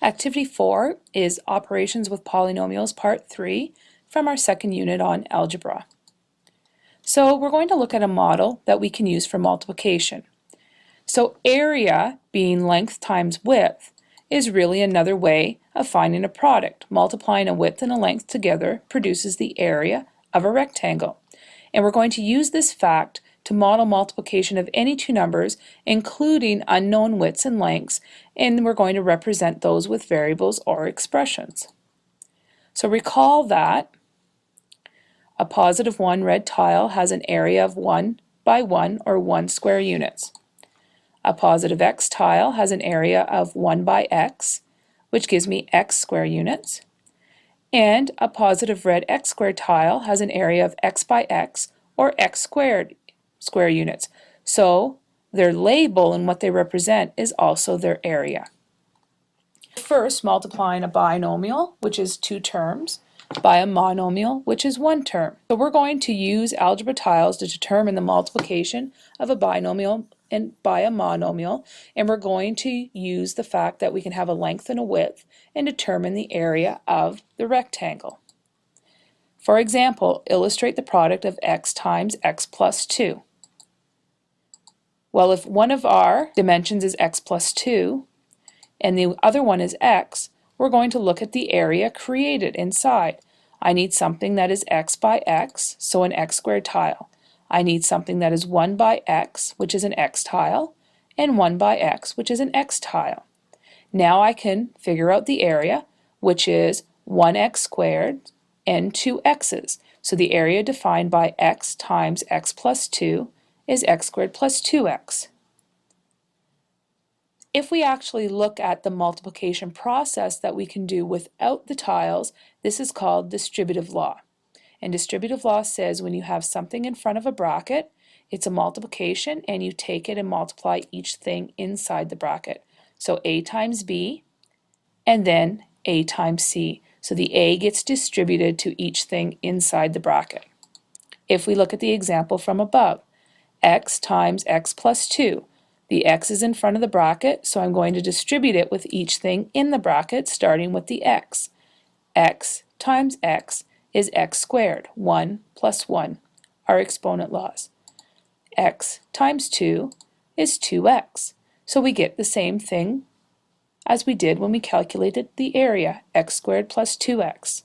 Activity 4 is Operations with Polynomials Part 3 from our second unit on algebra. So we're going to look at a model that we can use for multiplication. So area, being length times width, is really another way of finding a product. Multiplying a width and a length together produces the area of a rectangle. And we're going to use this fact to model multiplication of any two numbers, including unknown widths and lengths, and we're going to represent those with variables or expressions. So recall that a positive 1 red tile has an area of 1 by 1 or 1 square units. A positive x tile has an area of 1 by x, which gives me x square units. And a positive red x squared tile has an area of x by x or x squared square units. So their label and what they represent is also their area. First, multiplying a binomial, which is 2 terms, by a monomial, which is 1 term. So we're going to use algebra tiles to determine the multiplication of a binomial and by a monomial, and we're going to use the fact that we can have a length and a width and determine the area of the rectangle. For example, illustrate the product of x times x plus 2. Well, if one of our dimensions is x plus 2 and the other one is x, we're going to look at the area created inside. I need something that is x by x, so an x squared tile. I need something that is 1 by x, which is an x tile, and 1 by x, which is an x tile. Now I can figure out the area, which is 1x squared and 2 x's. So the area defined by x times x plus 2 is x squared plus 2x. If we actually look at the multiplication process that we can do without the tiles, this is called distributive law. And distributive law says when you have something in front of a bracket, it's a multiplication and you take it and multiply each thing inside the bracket. So a times b and then a times c. So the a gets distributed to each thing inside the bracket. If we look at the example from above, x times x plus 2. The x is in front of the bracket, so I'm going to distribute it with each thing in the bracket, starting with the x. X times x is x squared, 1 plus 1, our exponent laws. X times 2 is 2x, so we get the same thing as we did when we calculated the area, x squared plus 2x.